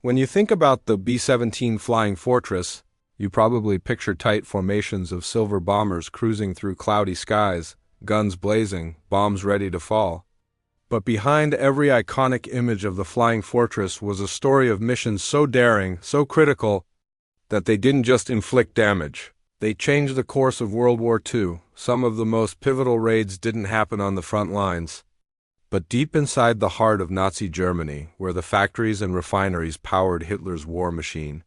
When you think about the B-17 Flying Fortress, you probably picture tight formations of silver bombers cruising through cloudy skies, guns blazing, bombs ready to fall. But behind every iconic image of the Flying Fortress was a story of missions so daring, so critical, that they didn't just inflict damage. They changed the course of World War II. Some of the most pivotal raids didn't happen on the front lines, but deep inside the heart of Nazi Germany, where the factories and refineries powered Hitler's war machine.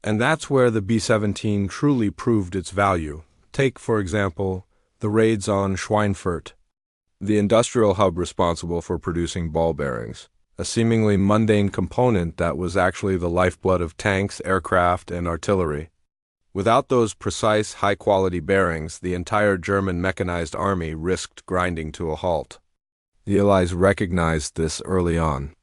And that's where the B-17 truly proved its value. Take, for example, the raids on Schweinfurt, the industrial hub responsible for producing ball bearings, a seemingly mundane component that was actually the lifeblood of tanks, aircraft, and artillery. Without those precise, high-quality bearings, the entire German mechanized army risked grinding to a halt. The Allies recognized this early on.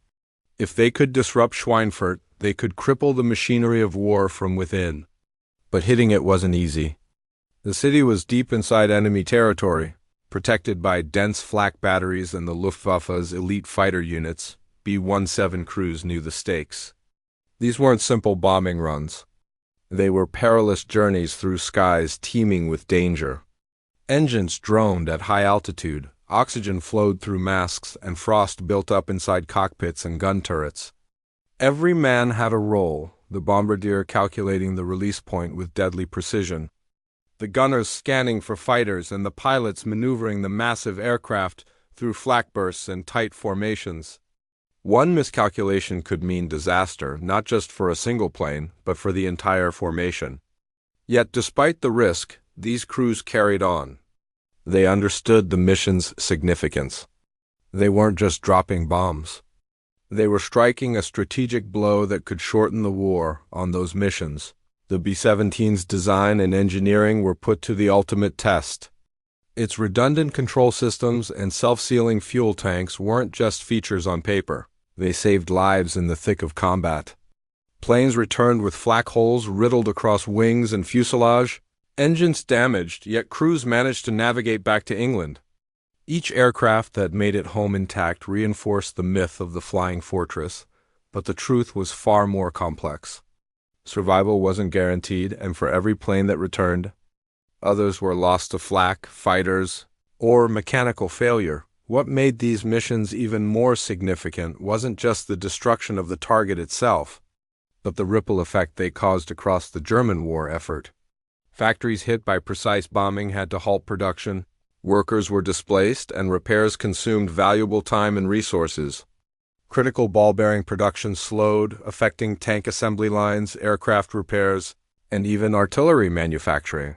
If they could disrupt Schweinfurt, they could cripple the machinery of war from within. But hitting it wasn't easy. The city was deep inside enemy territory, protected by dense flak batteries and the Luftwaffe's elite fighter units. B-17 crews knew the stakes. These weren't simple bombing runs. They were perilous journeys through skies teeming with danger. Engines droned at high altitude, oxygen flowed through masks, and frost built up inside cockpits and gun turrets. Every man had a role, the bombardier calculating the release point with deadly precision, the gunners scanning for fighters, and the pilots maneuvering the massive aircraft through flak bursts and tight formations. One miscalculation could mean disaster, not just for a single plane, but for the entire formation. Yet despite the risk, these crews carried on. They understood the mission's significance. They weren't just dropping bombs. They were striking a strategic blow that could shorten the war on those missions. The B-17's design and engineering were put to the ultimate test. Its redundant control systems and self-sealing fuel tanks weren't just features on paper. They saved lives in the thick of combat. Planes returned with flak holes riddled across wings and fuselage, engines damaged, yet crews managed to navigate back to England. Each aircraft that made it home intact reinforced the myth of the Flying Fortress, but the truth was far more complex. Survival wasn't guaranteed, and for every plane that returned, others were lost to flak, fighters, or mechanical failure. What made these missions even more significant wasn't just the destruction of the target itself, but the ripple effect they caused across the German war effort. Factories hit by precise bombing had to halt production, workers were displaced, and repairs consumed valuable time and resources. Critical ball bearing production slowed, affecting tank assembly lines, aircraft repairs, and even artillery manufacturing.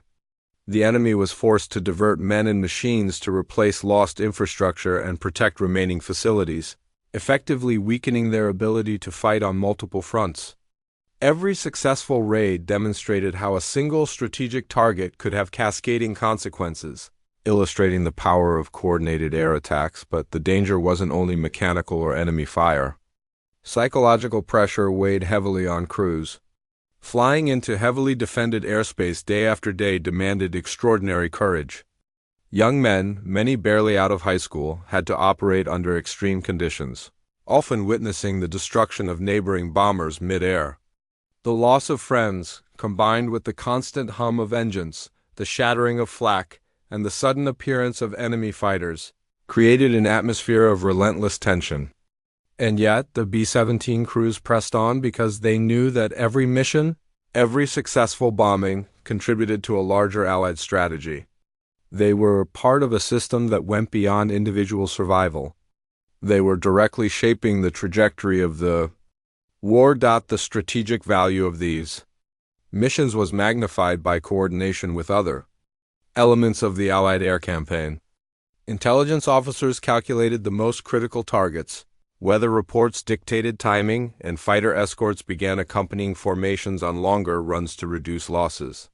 The enemy was forced to divert men and machines to replace lost infrastructure and protect remaining facilities, effectively weakening their ability to fight on multiple fronts. Every successful raid demonstrated how a single strategic target could have cascading consequences, illustrating the power of coordinated air attacks, but the danger wasn't only mechanical or enemy fire. Psychological pressure weighed heavily on crews. Flying into heavily defended airspace day after day demanded extraordinary courage. Young men, many barely out of high school, had to operate under extreme conditions, often witnessing the destruction of neighboring bombers mid-air. The loss of friends, combined with the constant hum of engines, the shattering of flak, and the sudden appearance of enemy fighters, created an atmosphere of relentless tension. And yet, the B-17 crews pressed on because they knew that every mission, every successful bombing, contributed to a larger Allied strategy. They were part of a system that went beyond individual survival. They were directly shaping the trajectory of the war. The strategic value of these missions was magnified by coordination with other elements of the Allied air campaign. Intelligence officers calculated the most critical targets. Weather reports dictated timing, and fighter escorts began accompanying formations on longer runs to reduce losses.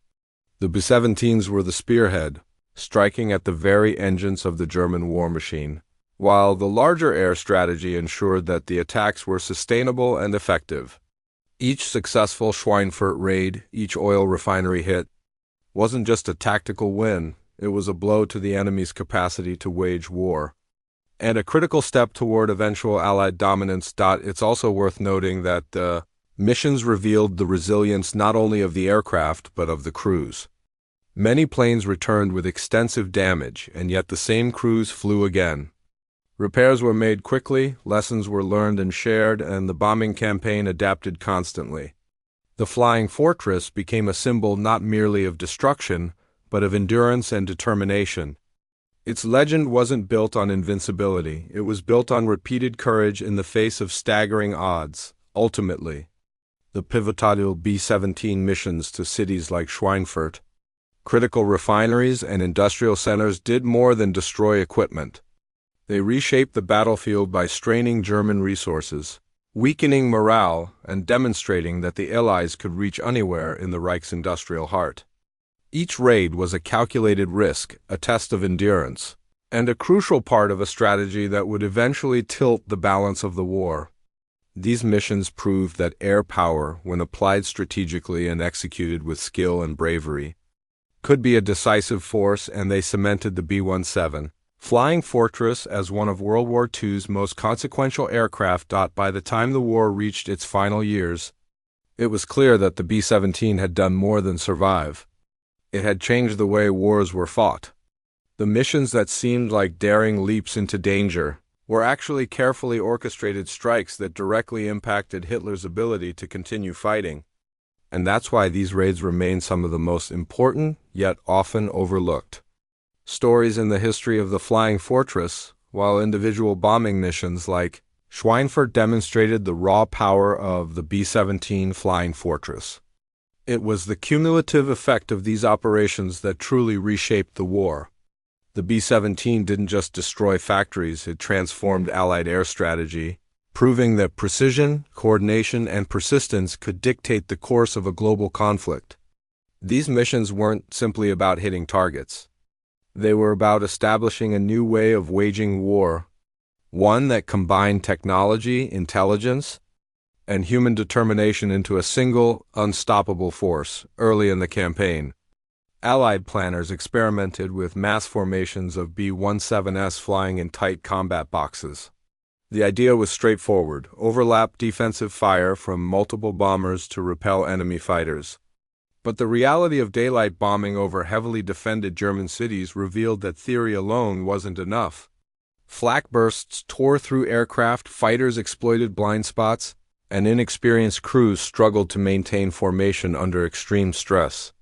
The B-17s were the spearhead, striking at the very engines of the German war machine, while the larger air strategy ensured that the attacks were sustainable and effective. Each successful Schweinfurt raid, each oil refinery hit, wasn't just a tactical win, it was a blow to the enemy's capacity to wage war, and a critical step toward eventual Allied dominance. It's also worth noting that the Missions revealed the resilience not only of the aircraft but of the crews. Many planes returned with extensive damage, and yet the same crews flew again. Repairs were made quickly, lessons were learned and shared, and the bombing campaign adapted constantly. The Flying Fortress became a symbol not merely of destruction, but of endurance and determination. Its legend wasn't built on invincibility, it was built on repeated courage in the face of staggering odds. Ultimately, the pivotal B-17 missions to cities like Schweinfurt, critical refineries, and industrial centers did more than destroy equipment. They reshaped the battlefield by straining German resources, weakening morale, and demonstrating that the Allies could reach anywhere in the Reich's industrial heart. Each raid was a calculated risk, a test of endurance, and a crucial part of a strategy that would eventually tilt the balance of the war. These missions proved that air power, when applied strategically and executed with skill and bravery, could be a decisive force, and they cemented the B-17 Flying Fortress as one of World War II's most consequential aircraft. By the time the war reached its final years, it was clear that the B-17 had done more than survive. It had changed the way wars were fought. The missions that seemed like daring leaps into danger were actually carefully orchestrated strikes that directly impacted Hitler's ability to continue fighting. And that's why these raids remain some of the most important, yet often overlooked stories in the history of the Flying Fortress, while individual bombing missions like Schweinfurt demonstrated the raw power of the B-17 Flying Fortress. It was the cumulative effect of these operations that truly reshaped the war. The B-17 didn't just destroy factories, it transformed Allied air strategy, proving that precision, coordination, and persistence could dictate the course of a global conflict. These missions weren't simply about hitting targets. They were about establishing a new way of waging war, one that combined technology, intelligence, and human determination into a single, unstoppable force. Early in the campaign, Allied planners experimented with mass formations of B-17s flying in tight combat boxes. The idea was straightforward: overlap defensive fire from multiple bombers to repel enemy fighters. But the reality of daylight bombing over heavily defended German cities revealed that theory alone wasn't enough. Flak bursts tore through aircraft, fighters exploited blind spots, and inexperienced crews struggled to maintain formation under extreme stress.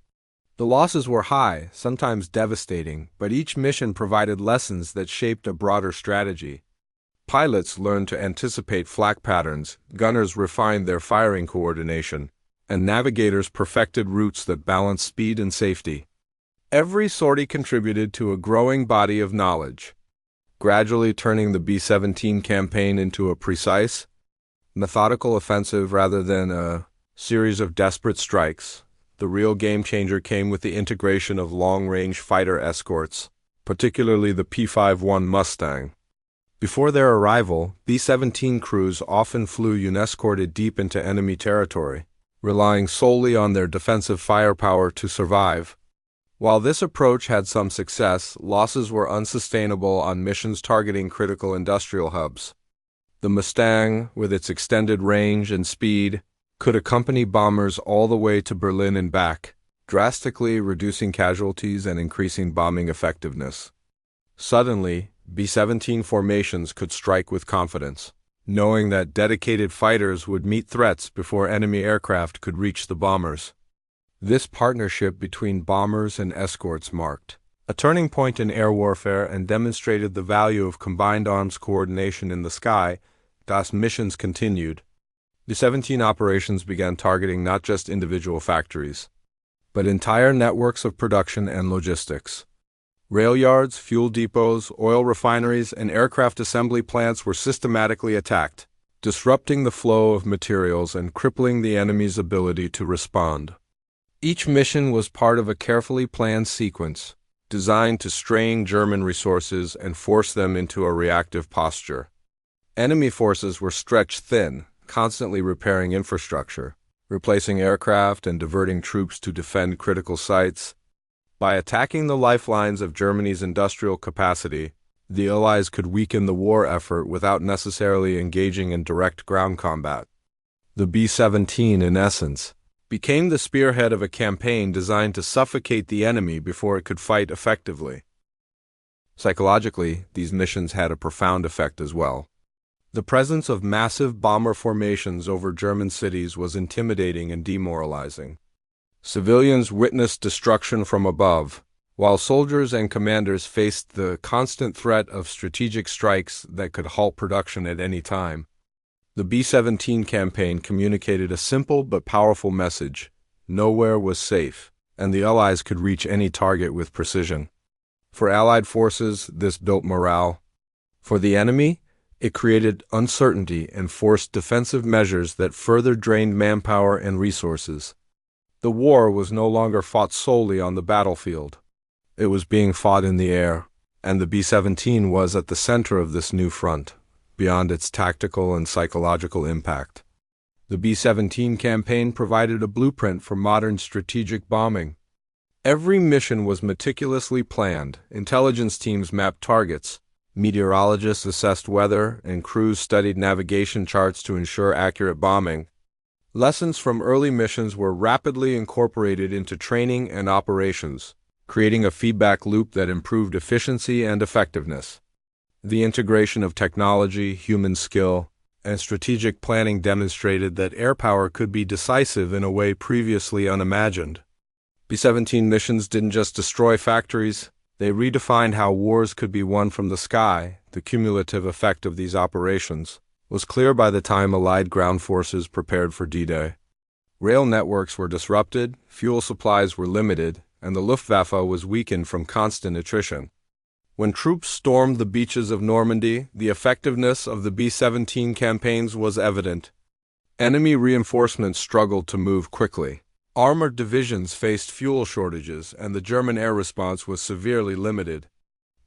The losses were high, sometimes devastating, but each mission provided lessons that shaped a broader strategy. Pilots learned to anticipate flak patterns, gunners refined their firing coordination, and navigators perfected routes that balanced speed and safety. Every sortie contributed to a growing body of knowledge, gradually turning the B-17 campaign into a precise, methodical offensive rather than a series of desperate strikes. The real game-changer came with the integration of long-range fighter escorts, particularly the P-51 Mustang. Before their arrival, B-17 crews often flew unescorted deep into enemy territory, relying solely on their defensive firepower to survive. While this approach had some success, losses were unsustainable on missions targeting critical industrial hubs. The Mustang, with its extended range and speed, could accompany bombers all the way to Berlin and back, drastically reducing casualties and increasing bombing effectiveness. Suddenly, B-17 formations could strike with confidence, knowing that dedicated fighters would meet threats before enemy aircraft could reach the bombers. This partnership between bombers and escorts marked a turning point in air warfare and demonstrated the value of combined arms coordination in the sky. As missions continued, the 17 operations began targeting not just individual factories, but entire networks of production and logistics. Rail yards, fuel depots, oil refineries, and aircraft assembly plants were systematically attacked, disrupting the flow of materials and crippling the enemy's ability to respond. Each mission was part of a carefully planned sequence, designed to strain German resources and force them into a reactive posture. Enemy forces were stretched thin, constantly repairing infrastructure, replacing aircraft, and diverting troops to defend critical sites. By attacking the lifelines of Germany's industrial capacity, the Allies could weaken the war effort without necessarily engaging in direct ground combat. The B-17, in essence, became the spearhead of a campaign designed to suffocate the enemy before it could fight effectively. Psychologically, these missions had a profound effect as well. The presence of massive bomber formations over German cities was intimidating and demoralizing. Civilians witnessed destruction from above, while soldiers and commanders faced the constant threat of strategic strikes that could halt production at any time. The B-17 campaign communicated a simple but powerful message: nowhere was safe, and the Allies could reach any target with precision. For Allied forces, this built morale. For the enemy, it created uncertainty and forced defensive measures that further drained manpower and resources. The war was no longer fought solely on the battlefield. It was being fought in the air, and the B-17 was at the center of this new front, beyond its tactical and psychological impact. The B-17 campaign provided a blueprint for modern strategic bombing. Every mission was meticulously planned. Intelligence teams mapped targets, meteorologists assessed weather, and crews studied navigation charts to ensure accurate bombing. Lessons from early missions were rapidly incorporated into training and operations, creating a feedback loop that improved efficiency and effectiveness. The integration of technology, human skill, and strategic planning demonstrated that air power could be decisive in a way previously unimagined. B-17 missions didn't just destroy factories, they redefined how wars could be won from the sky. The cumulative effect of these operations was clear by the time Allied ground forces prepared for D-Day. Rail networks were disrupted, fuel supplies were limited, and the Luftwaffe was weakened from constant attrition. When troops stormed the beaches of Normandy, the effectiveness of the B-17 campaigns was evident. Enemy reinforcements struggled to move quickly. Armored divisions faced fuel shortages, and the German air response was severely limited.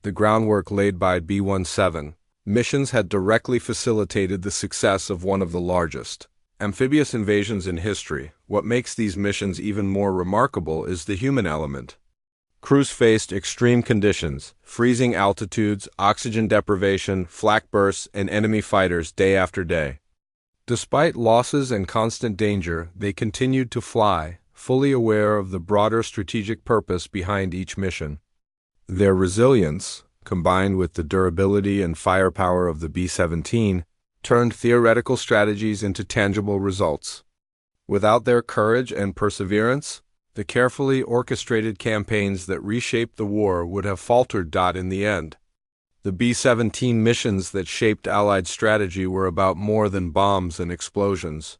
The groundwork laid by B-17 missions had directly facilitated the success of one of the largest amphibious invasions in history. What makes these missions even more remarkable is the human element. Crews faced extreme conditions, freezing altitudes, oxygen deprivation, flak bursts, and enemy fighters day after day. Despite losses and constant danger, they continued to fly, fully aware of the broader strategic purpose behind each mission. Their resilience, combined with the durability and firepower of the B-17, turned theoretical strategies into tangible results. Without their courage and perseverance, the carefully orchestrated campaigns that reshaped the war would have faltered. In the end, the B-17 missions that shaped Allied strategy were about more than bombs and explosions.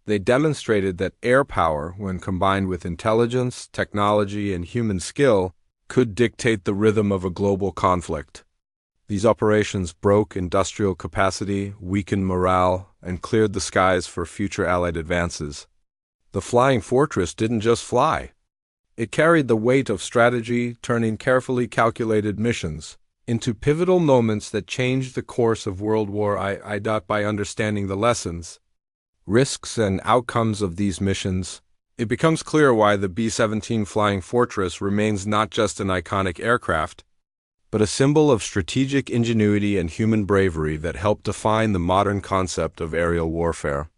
They demonstrated that air power, when combined with intelligence, technology, and human skill, could dictate the rhythm of a global conflict. These operations broke industrial capacity, weakened morale, and cleared the skies for future Allied advances. The Flying Fortress didn't just fly. It carried the weight of strategy, turning carefully calculated missions into pivotal moments that changed the course of World War II. By understanding the lessons, risks, and outcomes of these missions, it becomes clear why the B-17 Flying Fortress remains not just an iconic aircraft, but a symbol of strategic ingenuity and human bravery that helped define the modern concept of aerial warfare.